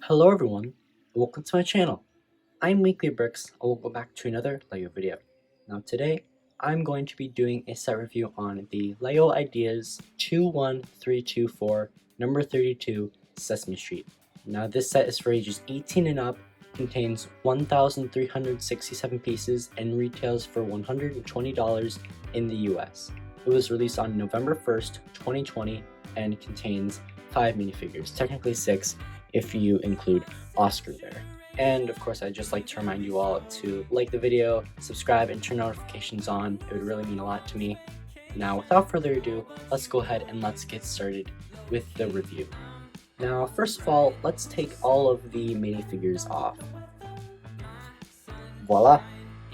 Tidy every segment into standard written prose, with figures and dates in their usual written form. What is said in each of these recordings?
Hello everyone, welcome to my channel. I'm Weekly Bricks and we'll go back to another LEGO video. Now today, I'm going to be doing a set review on the LEGO Ideas 21324 number 32 Sesame Street. Now this set is for ages 18 and up, contains 1,367 pieces and retails for $120 in the US. It was released on November 1st, 2020 and contains 5 minifigures, technically 6 if you include Oscar there. And of course, I'd just like to remind you all to like the video, subscribe, and turn notifications on. It would really mean a lot to me. Now, without further ado, let's go ahead and let's get started with the review. Now, first of all, let's take all of the minifigures off. Voila!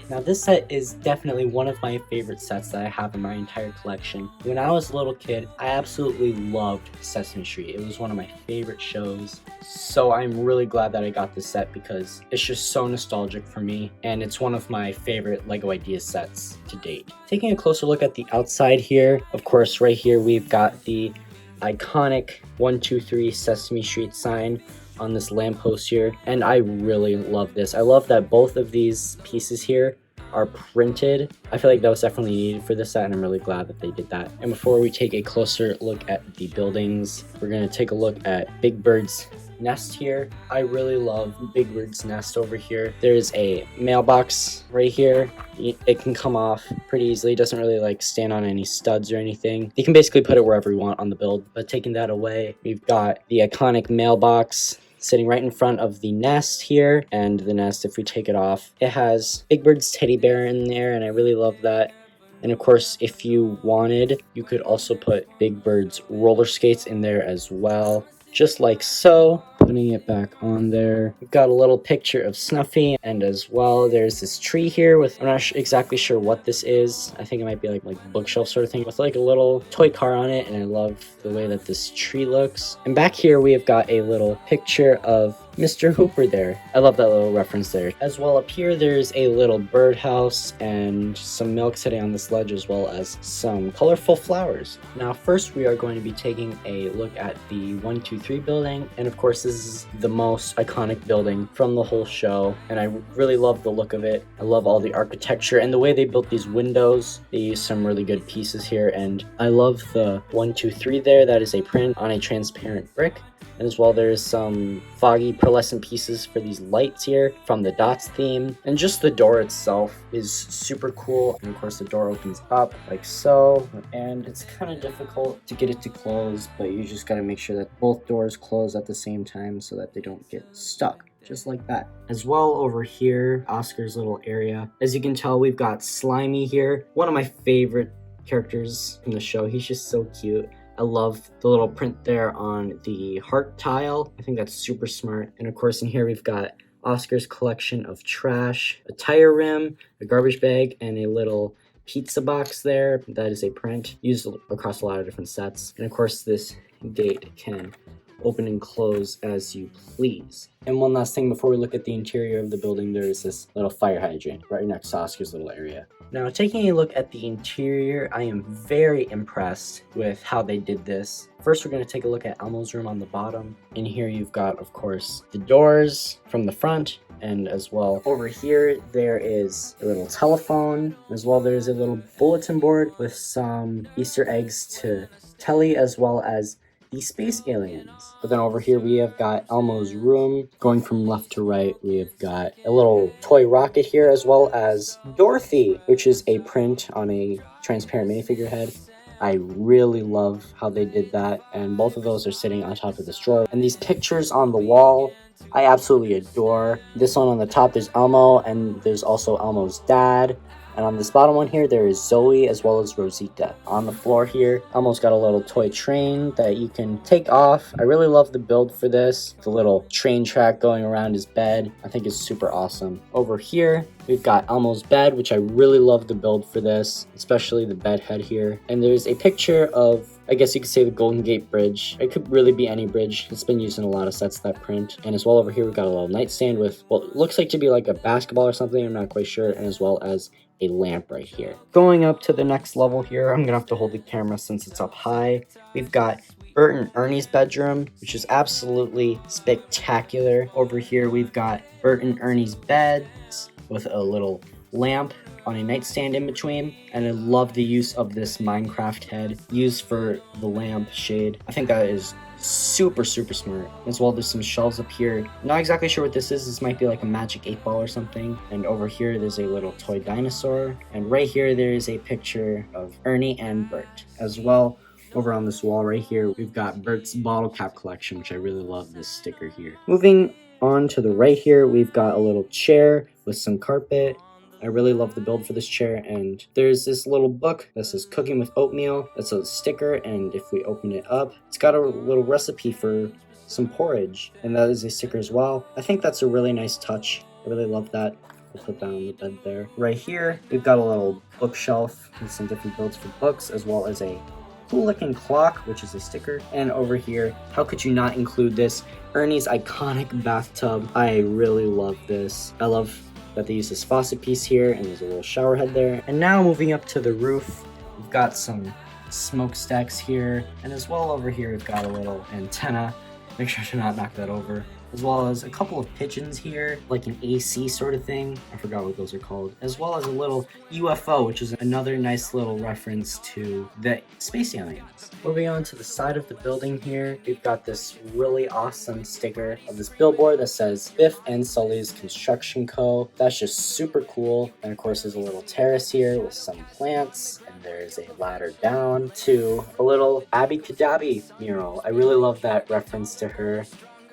Now this set is definitely one of my favorite sets that I have in my entire collection. When I was a little kid, I absolutely loved Sesame Street. It was one of my favorite shows. So I'm really glad that I got this set because it's just so nostalgic for me and it's one of my favorite LEGO Ideas sets to date. Taking a closer look at the outside here, of course right here we've got the iconic 123 Sesame Street sign on this lamppost here, and I really love this. I love that both of these pieces here are printed. I feel like that was definitely needed for this set, and I'm really glad that they did that. And before we take a closer look at the buildings, we're going to take a look at Big Bird's nest here. I really love Big Bird's nest over here. There's a mailbox right here. It can come off pretty easily. It doesn't really like stand on any studs or anything. You can basically put it wherever you want on the build, but taking that away, we've got the iconic mailbox sitting right in front of the nest here, and the nest, if we take it off, it has Big Bird's teddy bear in there, and I really love that. And of course, if you wanted, you could also put Big Bird's roller skates in there as well, just like so. Putting it back on there. We've got a little picture of Snuffy, and as well there's this tree here with, I'm not exactly sure what this is. I think it might be like bookshelf sort of thing with like a little toy car on it, and I love the way that this tree looks. And back here we have got a little picture of Mr. Hooper there. I love that little reference there. As well up here there's a little birdhouse and some milk sitting on this ledge, as well as some colorful flowers. Now first we are going to be taking a look at the 123 building, and of course this is the most iconic building from the whole show, and I really love the look of it. I love all the architecture and the way they built these windows. They use some really good pieces here, and I love the 123 there. That is a print on a transparent brick. And as well, there's some foggy pearlescent pieces for these lights here from the dots theme. And just the door itself is super cool. And of course, the door opens up like so. And it's kind of difficult to get it to close, but you just got to make sure that both doors close at the same time so that they don't get stuck. Just like that. As well, over here, Oscar's little area. As you can tell, we've got Slimy here. One of my favorite characters from the show. He's just so cute. I love the little print there on the heart tile. I think that's super smart. And of course in here we've got Oscar's collection of trash, a tire rim, a garbage bag, and a little pizza box there. That is a print used across a lot of different sets. And of course this gate can open and close as you please. And one last thing before we look at the interior of the building, there is this little fire hydrant right next to Oscar's little area. Now, taking a look at the interior, I am very impressed with how they did this. First, we're going to take a look at Elmo's room on the bottom. In here, you've got, of course, the doors from the front, and as well over here, there is a little telephone. As well, there's a little bulletin board with some Easter eggs to Telly, as well as the space aliens. But then over here we have got Elmo's room. Going from left to right, we have got a little toy rocket here, as well as Dorothy, which is a print on a transparent minifigure head. I really love how they did that, and both of those are sitting on top of this drawer. And these pictures on the wall, I absolutely adore. This one on the top, there's Elmo, and there's also Elmo's dad. And on this bottom one here, there is Zoe as well as Rosita. On the floor here, Elmo's got a little toy train that you can take off. I really love the build for this. The little train track going around his bed, I think is super awesome. Over here, we've got Elmo's bed, which I really love the build for this, especially the bed head here. And there's a picture of, I guess you could say, the Golden Gate Bridge. It could really be any bridge. It's been used in a lot of sets, that print. And as well over here, we've got a little nightstand with what looks like to be like a basketball or something. I'm not quite sure. And as well as a lamp right here. Going up to the next level here, I'm gonna have to hold the camera since it's up high. We've got Bert and Ernie's bedroom, which is absolutely spectacular. Over here, we've got Bert and Ernie's beds with a little lamp on a nightstand in between, and I love the use of this Minecraft head used for the lamp shade. I think that is super smart. As well, there's some shelves up here. Not exactly sure what this is. This might be like a magic 8-ball or something. And over here there's a little toy dinosaur, and right here there is a picture of Ernie and Bert. As well, over on this wall right here, we've got Bert's bottle cap collection, which I really love this sticker here. Moving on to the right here, we've got a little chair with some carpet. I really love the build for this chair, and there's this little book that says Cooking with Oatmeal. That's a sticker, and if we open it up, it's got a little recipe for some porridge, and that is a sticker as well. I think that's a really nice touch. I really love that. I'll put that on the bed there. Right here, we've got a little bookshelf with some different builds for books, as well as a cool looking clock, which is a sticker. And over here, how could you not include this? Ernie's iconic bathtub. I really love this. I love that they use this faucet piece here, and there's a little shower head there. And now moving up to the roof, we've got some smokestacks here, and as well over here we've got a little antenna. Make sure to not knock that over. As well as a couple of pigeons here, like an AC sort of thing. I forgot what those are called. As well as a little UFO, which is another nice little reference to the space aliens. Moving on to the side of the building here, we've got this really awesome sticker of this billboard that says Biff and Sully's Construction Co. That's just super cool. And of course there's a little terrace here with some plants, and there's a ladder down to a little Abby Cadabby mural. I really love that reference to her.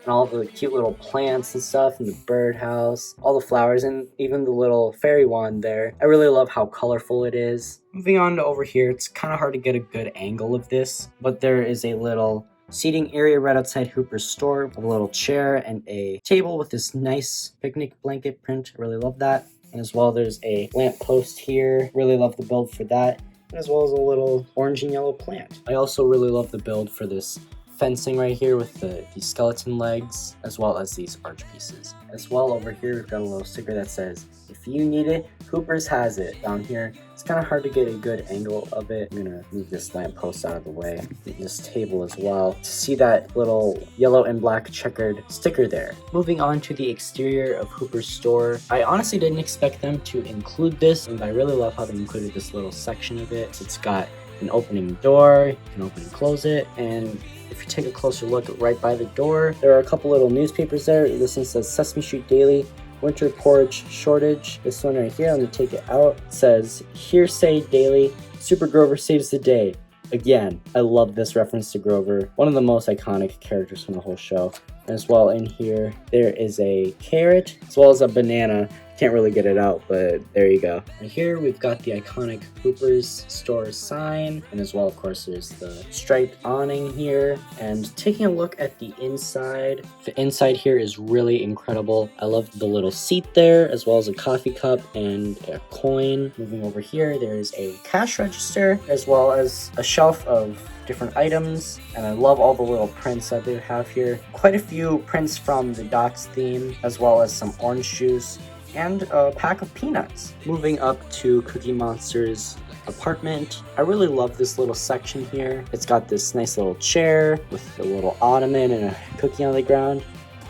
And all the cute little plants and stuff, and the birdhouse, all the flowers, and even the little fairy wand there. I really love how colorful it is. Moving on to over here, it's kind of hard to get a good angle of this, but there is a little seating area right outside Hooper's store, a little chair and a table with this nice picnic blanket print. I really love that. And as well, there's a lamp post here. Really love the build for that, as well as a little orange and yellow plant. I also really love the build for this fencing right here with these skeleton legs, as well as these arch pieces. As well, over here we've got a little sticker that says, if you need it, Hooper's has it. Down here, it's kind of hard to get a good angle of it. I'm gonna move this lamp post out of the way, this table as well, to see that little yellow and black checkered sticker there. Moving on to the exterior of Hooper's store, I honestly didn't expect them to include this, and I really love how they included this little section of it. So it's got an opening door, you can open and close it, and if you take a closer look right by the door, there are a couple little newspapers there. This one says Sesame Street Daily, Winter Porridge Shortage. This one right here, I'm going to take it out. It says Hearsay Daily, Super Grover saves the day. Again, I love this reference to Grover, one of the most iconic characters from the whole show. As well, in here, there is a carrot, as well as a banana. Can't really get it out, but there you go. And here we've got the iconic Hooper's store sign, and as well, of course, there's the striped awning here. And taking a look at the inside here is really incredible. I love the little seat there, as well as a coffee cup and a coin. Moving over here, there's a cash register, as well as a shelf of different items, and I love all the little prints that they have here. Quite a few prints from the Docks theme, as well as some orange juice and a pack of peanuts. Moving up to Cookie Monster's apartment, I really love this little section here. It's got this nice little chair with a little ottoman and a cookie on the ground,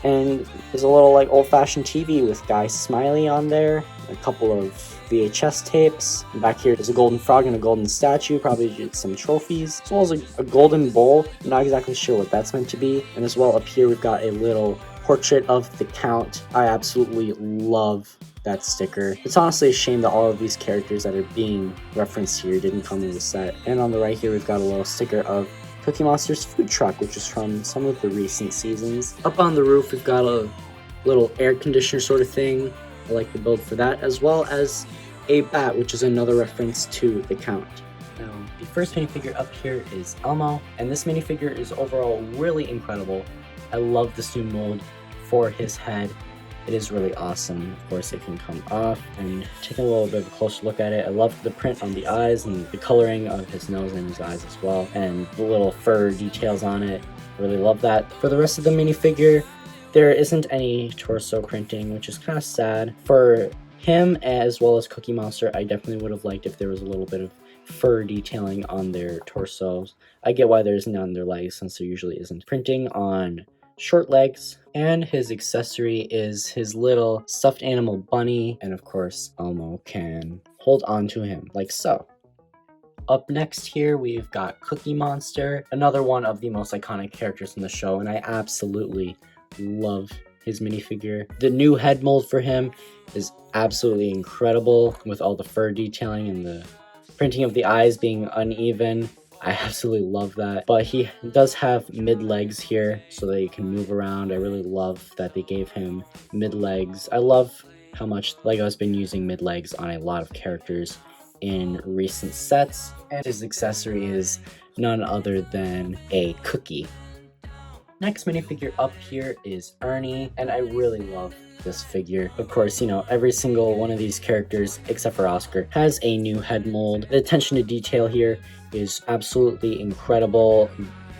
and there's a little like old-fashioned TV with Guy Smiley on there, a couple of VHS tapes. And back here there's a golden frog and a golden statue, probably some trophies, as well as a golden bowl. I'm not exactly sure what that's meant to be. And as well, up here we've got a little portrait of the Count. I absolutely love that sticker. It's honestly a shame that all of these characters that are being referenced here didn't come in the set. And on the right here we've got a little sticker of Cookie Monster's food truck, which is from some of the recent seasons. Up on the roof we've got a little air conditioner sort of thing. I like the build for that, as well as a bat, which is another reference to the Count. Now, the first minifigure up here is Elmo, and this minifigure is overall really incredible. I love this new mold for his head. It is really awesome. Of course, it can come off, and taking a little bit of a closer look at it, I love the print on the eyes and the coloring of his nose and his eyes as well, and the little fur details on it. I really love that. For the rest of the minifigure, there isn't any torso printing, which is kind of sad. For Him as well as Cookie Monster, I definitely would have liked if there was a little bit of fur detailing on their torsos. I get why there isn't on their legs since there usually isn't printing on short legs. And his accessory is his little stuffed animal bunny, and of course Elmo can hold on to him like so. Up next here, we've got Cookie Monster, another one of the most iconic characters in the show, and I absolutely love his minifigure. The new head mold for him is absolutely incredible with all the fur detailing and the printing of the eyes being uneven. I absolutely love that. But he does have mid legs here so that he can move around. I really love that they gave him mid legs. I love how much LEGO has been using mid legs on a lot of characters in recent sets, and his accessory is none other than a cookie. Next minifigure up here is Ernie, and I really love this figure. Of course, you know, every single one of these characters, except for Oscar, has a new head mold. The attention to detail here is absolutely incredible.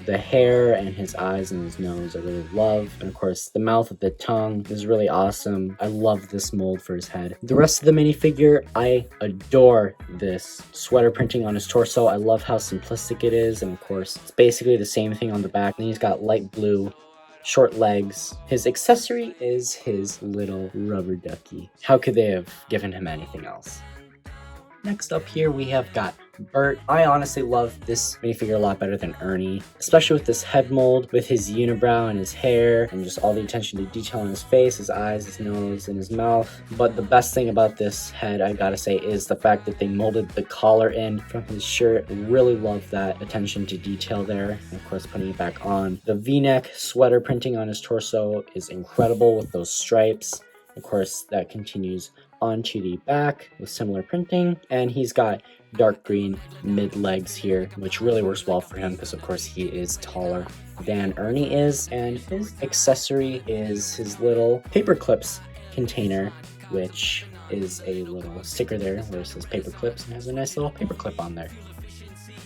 The hair and his eyes and his nose I really love. And of course, the mouth with the tongue is really awesome. I love this mold for his head. The rest of the minifigure, I adore this sweater printing on his torso. I love how simplistic it is. And of course, it's basically the same thing on the back. And he's got light blue short legs. His accessory is his little rubber ducky. How could they have given him anything else? Next up here, we have got Bert. I honestly love this minifigure a lot better than Ernie, especially with this head mold, with his unibrow and his hair, and just all the attention to detail on his face, his eyes, his nose, and his mouth. But the best thing about this head, I gotta say, is the fact that they molded the collar in from his shirt. I really love that attention to detail there. And of course, putting it back on. The V-neck sweater printing on his torso is incredible with those stripes. Of course, that continues onto the back with similar printing, and he's got dark green mid legs here, which really works well for him because of course he is taller than Ernie is. And his accessory is his little paper clips container, which is a little sticker there where it says paper clips and has a nice little paper clip on there.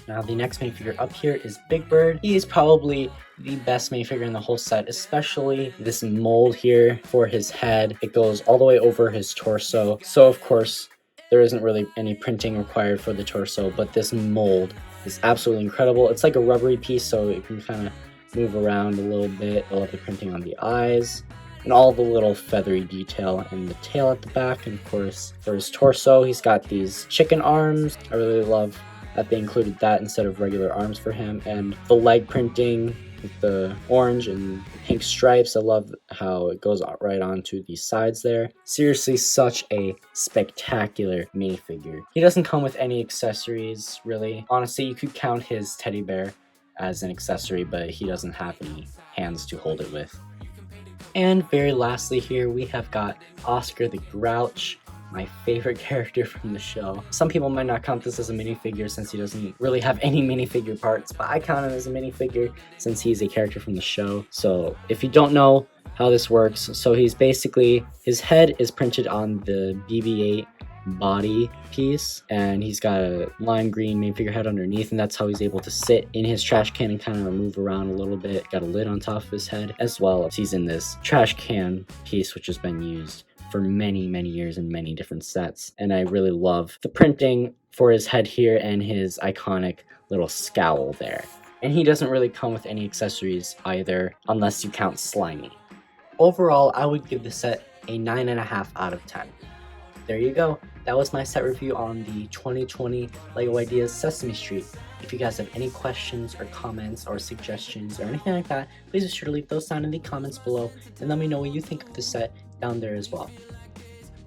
Now the next minifigure up here is Big Bird. He is probably the best minifigure in the whole set, especially this mold here for his head. It goes all the way over his torso. So of course, there isn't really any printing required for the torso, but this mold is absolutely incredible. It's like a rubbery piece, so it can kind of move around a little bit. I love the printing on the eyes and all the little feathery detail in the tail at the back. And of course, for his torso, he's got these chicken arms. I really love that they included that instead of regular arms for him. And the leg printing with the orange and pink stripes, I love how it goes right onto the sides there. Seriously, such a spectacular minifigure. He doesn't come with any accessories, really. Honestly, you could count his teddy bear as an accessory, but he doesn't have any hands to hold it with. And very lastly here, we have got Oscar the Grouch, my favorite character from the show. Some people might not count this as a minifigure since he doesn't really have any minifigure parts, but I count him as a minifigure since he's a character from the show. So if you don't know how this works, so he's basically, his head is printed on the BB-8 body piece, and he's got a lime green minifigure head underneath, and that's how he's able to sit in his trash can and kind of move around a little bit. Got a lid on top of his head, as well as he's in this trash can piece, which has been used for many years in many different sets. And I really love the printing for his head here and his iconic little scowl there. And he doesn't really come with any accessories either, unless you count Slimy. Overall, I would give the set a 9.5 out of 10. There you go. That was my set review on the 2020 LEGO Ideas Sesame Street. If you guys have any questions or comments or suggestions or anything like that, please be sure to leave those down in the comments below and let me know what you think of the set down there as well.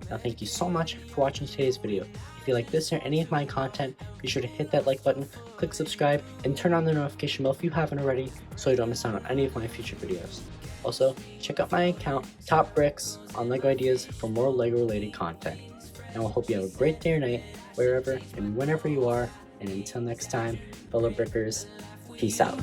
Now thank you so much for watching today's video. If you like this or any of my content, be sure to hit that like button, click subscribe, and turn on the notification bell if you haven't already so you don't miss out on any of my future videos. Also, check out my account, Top Bricks, on LEGO Ideas for more LEGO related content. And I hope you have a great day or night, wherever and whenever you are, and until next time, fellow brickers, peace out.